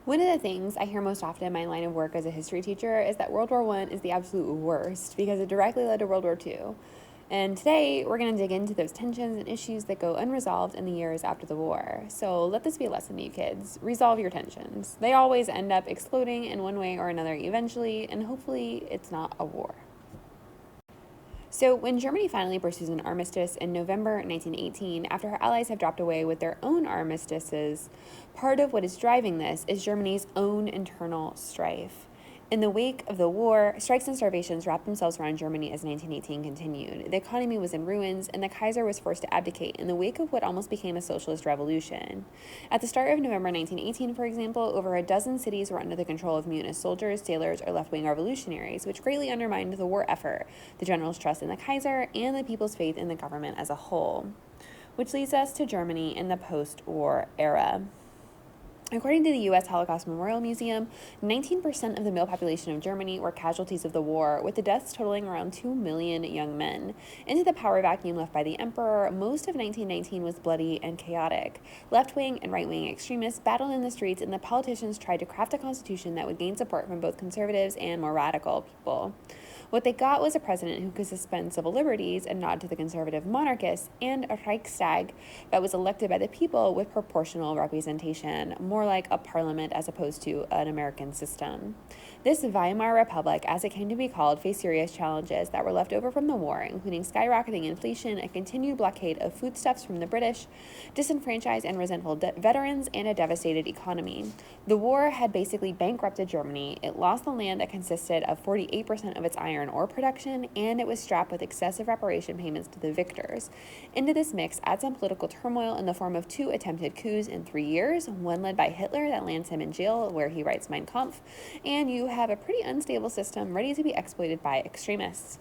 One of the things I hear most often in my line of work as a history teacher is that World War I is the absolute worst because it directly led to World War II. And today, we're going to dig into those tensions and issues that go unresolved in the years after the war. So let this be a lesson to you kids. Resolve your tensions. They always end up exploding in one way or another eventually, and hopefully it's not a war. So, when Germany finally pursues an armistice in November 1918, after her allies have dropped away with their own armistices, part of what is driving this is Germany's own internal strife. In the wake of the war, strikes and starvations wrapped themselves around Germany as 1918 continued. The economy was in ruins, and the Kaiser was forced to abdicate in the wake of what almost became a socialist revolution. At the start of November 1918, for example, over a dozen cities were under the control of mutinous soldiers, sailors, or left-wing revolutionaries, which greatly undermined the war effort, the generals' trust in the Kaiser, and the people's faith in the government as a whole. Which leads us to Germany in the post-war era. According to the U.S. Holocaust Memorial Museum, 19% of the male population of Germany were casualties of the war, with the deaths totaling around 2 million young men. Into the power vacuum left by the emperor, most of 1919 was bloody and chaotic. Left-wing and right-wing extremists battled in the streets, and the politicians tried to craft a constitution that would gain support from both conservatives and more radical people. What they got was a president who could suspend civil liberties and nod to the conservative monarchists, and a Reichstag that was elected by the people with proportional representation, more like a parliament as opposed to an American system. This Weimar Republic, as it came to be called, faced serious challenges that were left over from the war, including skyrocketing inflation, a continued blockade of foodstuffs from the British, disenfranchised and resentful veterans, and a devastated economy. The war had basically bankrupted Germany. It lost the land that consisted of 48% of its iron ore production, and it was strapped with excessive reparation payments to the victors. Into this mix, add some political turmoil in the form of 2 attempted coups in 3 years, one led by Hitler that lands him in jail where he writes Mein Kampf, and you have a pretty unstable system ready to be exploited by extremists.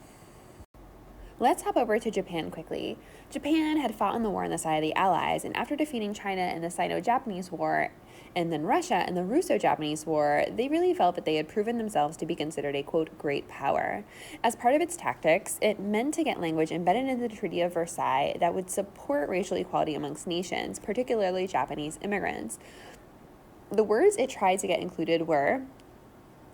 Let's hop over to Japan quickly. Japan had fought in the war on the side of the Allies, and after defeating China in the Sino-Japanese War and then Russia in the Russo-Japanese War, they really felt that they had proven themselves to be considered a, quote, great power. As part of its tactics, it meant to get language embedded into the Treaty of Versailles that would support racial equality amongst nations, particularly Japanese immigrants. The words it tried to get included were: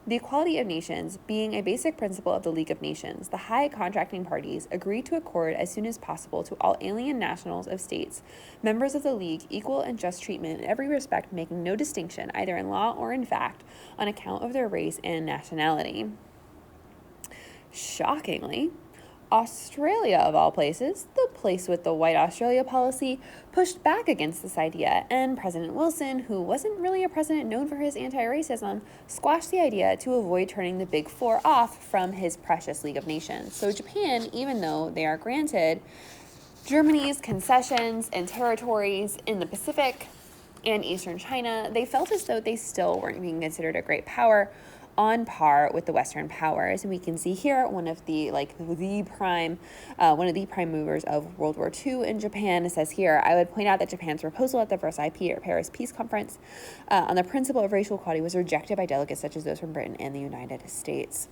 the equality of nations being a basic principle of the League of Nations, the high contracting parties agreed to accord as soon as possible to all alien nationals of states, members of the League, equal and just treatment in every respect, making no distinction, either in law or in fact, on account of their race and nationality. Shockingly, Australia, of all places, the place with the White Australia policy, pushed back against this idea, and President Wilson, who wasn't really a president known for his anti-racism, squashed the idea to avoid turning the Big Four off from his precious League of Nations. So Japan, even though they are granted Germany's concessions and territories in the Pacific and Eastern China, they felt as though they still weren't being considered a great power on par with the Western powers. And we can see here one of the prime movers of World War II in Japan. It says here, I would point out that Japan's proposal at the Versailles Paris Peace Conference on the principle of racial equality was rejected by delegates such as those from Britain and the United States.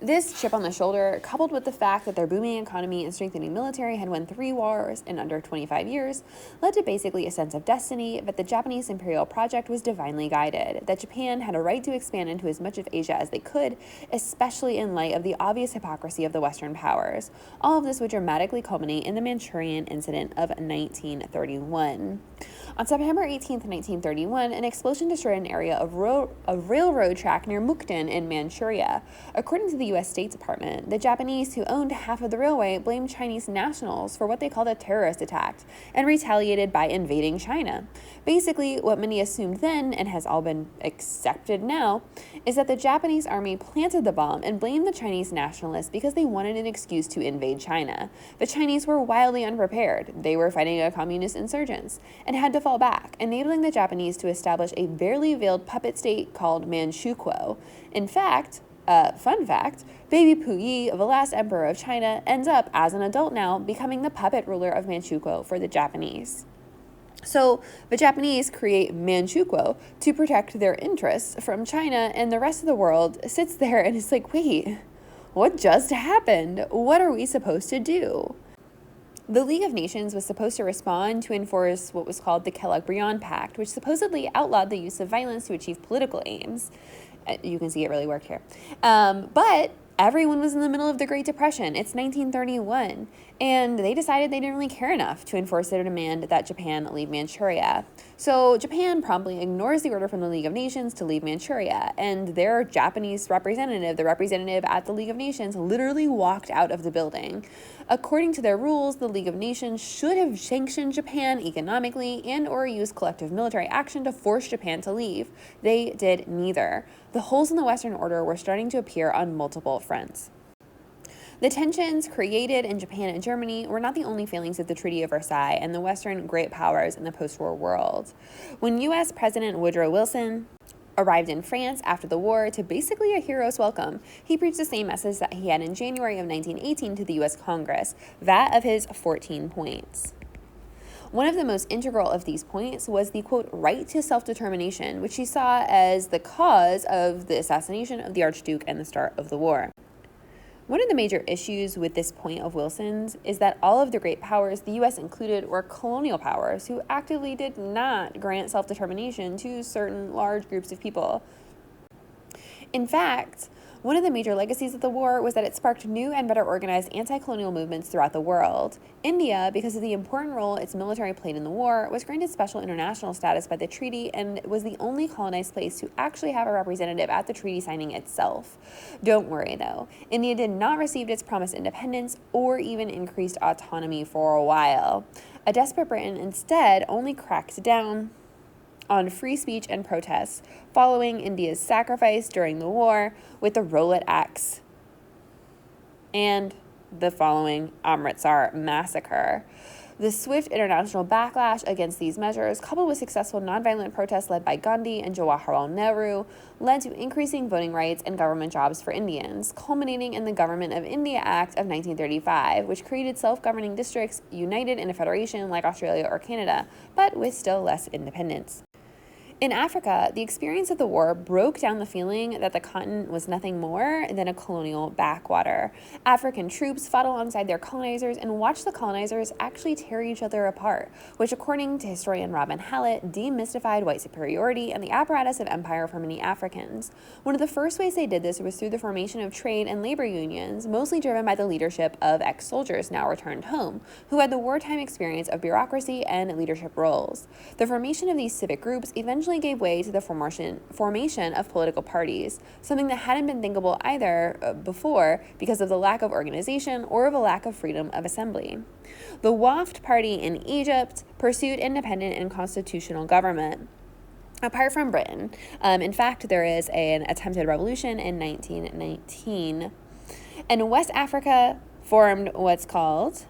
This chip on the shoulder, coupled with the fact that their booming economy and strengthening military had won 3 wars in under 25 years, led to basically a sense of destiny that the Japanese imperial project was divinely guided, that Japan had a right to expand into as much of Asia as they could, especially in light of the obvious hypocrisy of the Western powers. All of this would dramatically culminate in the Manchurian Incident of 1931. On September 18, 1931, an explosion destroyed an area of railroad track near Mukden in Manchuria. According to the U.S. State Department, the Japanese, who owned half of the railway, blamed Chinese nationals for what they called a terrorist attack and retaliated by invading China. Basically, what many assumed then, and has all been accepted now, is that the Japanese army planted the bomb and blamed the Chinese nationalists because they wanted an excuse to invade China. The Chinese were wildly unprepared. They were fighting a communist insurgents and had to fall back, enabling the Japanese to establish a barely veiled puppet state called Manchukuo. In fact, fun fact, baby Puyi, the last emperor of China, ends up, as an adult now, becoming the puppet ruler of Manchukuo for the Japanese. So the Japanese create Manchukuo to protect their interests from China, and the rest of the world sits there and is like, wait, what just happened? What are we supposed to do? The League of Nations was supposed to respond to enforce what was called the Kellogg-Briand Pact, which supposedly outlawed the use of violence to achieve political aims. You can see it really worked here. But everyone was in the middle of the Great Depression. It's 1931, and they decided they didn't really care enough to enforce their demand that Japan leave Manchuria. So Japan promptly ignores the order from the League of Nations to leave Manchuria, and their Japanese representative, the representative at the League of Nations, literally walked out of the building. According to their rules, the League of Nations should have sanctioned Japan economically and or used collective military action to force Japan to leave. They did neither. The holes in the Western order were starting to appear on multiple fronts. The tensions created in Japan and Germany were not the only failings of the Treaty of Versailles and the Western great powers in the post-war world. When U.S. President Woodrow Wilson arrived in France after the war to basically a hero's welcome, he preached the same message that he had in January of 1918 to the U.S. Congress, that of his 14 points. One of the most integral of these points was the, quote, right to self-determination, which he saw as the cause of the assassination of the Archduke and the start of the war. One of the major issues with this point of Wilson's is that all of the great powers, the U.S. included, were colonial powers who actively did not grant self-determination to certain large groups of people. In fact, one of the major legacies of the war was that it sparked new and better organized anti-colonial movements throughout the world. India, because of the important role its military played in the war, was granted special international status by the treaty and was the only colonized place to actually have a representative at the treaty signing itself. Don't worry, though. India did not receive its promised independence or even increased autonomy for a while. A desperate Britain instead only cracked down on free speech and protests, following India's sacrifice during the war with the Rowlatt Acts and the following Amritsar massacre. The swift international backlash against these measures, coupled with successful nonviolent protests led by Gandhi and Jawaharlal Nehru, led to increasing voting rights and government jobs for Indians, culminating in the Government of India Act of 1935, which created self-governing districts united in a federation like Australia or Canada, but with still less independence. In Africa, the experience of the war broke down the feeling that the continent was nothing more than a colonial backwater. African troops fought alongside their colonizers and watched the colonizers actually tear each other apart, which, according to historian Robin Hallett, demystified white superiority and the apparatus of empire for many Africans. One of the first ways they did this was through the formation of trade and labor unions, mostly driven by the leadership of ex-soldiers now returned home, who had the wartime experience of bureaucracy and leadership roles. The formation of these civic groups eventually gave way to the formation of political parties, something that hadn't been thinkable either before because of the lack of organization or of a lack of freedom of assembly. The Wafd Party in Egypt pursued independent and constitutional government. Apart from Britain, in fact, there is an attempted revolution in 1919. And West Africa formed what's called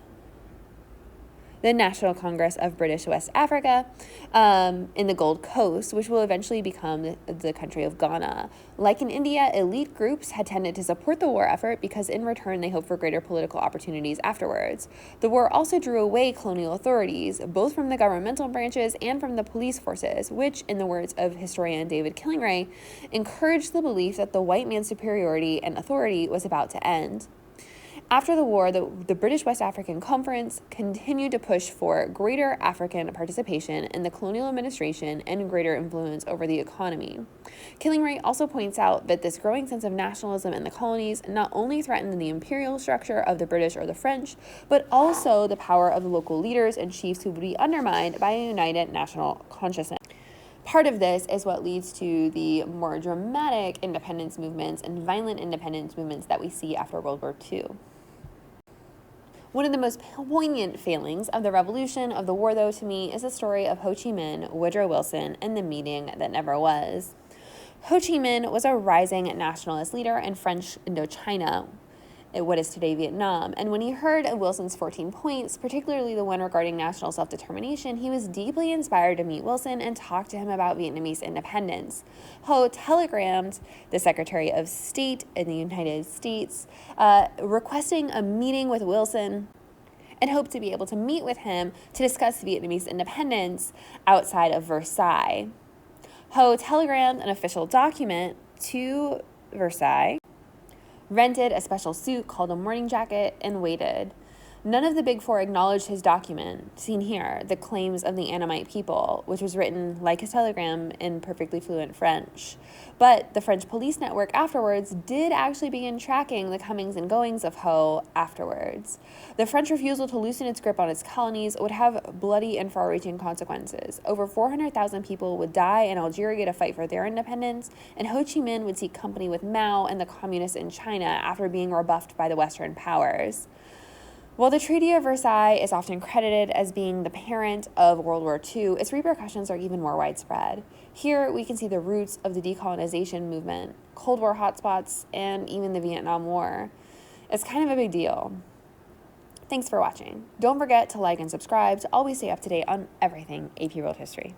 the National Congress of British West Africa in the Gold Coast, which will eventually become the country of Ghana. Like in India, elite groups had tended to support the war effort because in return they hoped for greater political opportunities afterwards. The war also drew away colonial authorities, both from the governmental branches and from the police forces, which, in the words of historian David Killingray, encouraged the belief that the white man's superiority and authority was about to end. After the war, the British West African Conference continued to push for greater African participation in the colonial administration and greater influence over the economy. Killingray also points out that this growing sense of nationalism in the colonies not only threatened the imperial structure of the British or the French, but also the power of the local leaders and chiefs who would be undermined by a united national consciousness. Part of this is what leads to the more dramatic independence movements and violent independence movements that we see after World War II. One of the most poignant failings of the revolution of the war, though, to me, is the story of Ho Chi Minh, Woodrow Wilson, and the meeting that never was. Ho Chi Minh was a rising nationalist leader in French Indochina, what is today Vietnam, and when he heard of Wilson's 14 points, particularly the one regarding national self-determination, he was deeply inspired to meet Wilson and talk to him about Vietnamese independence. Ho telegrammed the Secretary of State in the United States, requesting a meeting with Wilson and hoped to be able to meet with him to discuss Vietnamese independence outside of Versailles. Ho telegrammed an official document to Versailles, rented a special suit called a morning jacket, and waited. None of the Big Four acknowledged his document, seen here, The Claims of the Annamite People, which was written, like his telegram, in perfectly fluent French. But the French police network afterwards did actually begin tracking the comings and goings of Ho afterwards. The French refusal to loosen its grip on its colonies would have bloody and far-reaching consequences. Over 400,000 people would die in Algeria to fight for their independence, and Ho Chi Minh would seek company with Mao and the communists in China after being rebuffed by the Western powers. While the Treaty of Versailles is often credited as being the parent of World War II, its repercussions are even more widespread. Here, we can see the roots of the decolonization movement, Cold War hotspots, and even the Vietnam War. It's kind of a big deal. Thanks for watching. Don't forget to like and subscribe to always stay up to date on everything AP World History.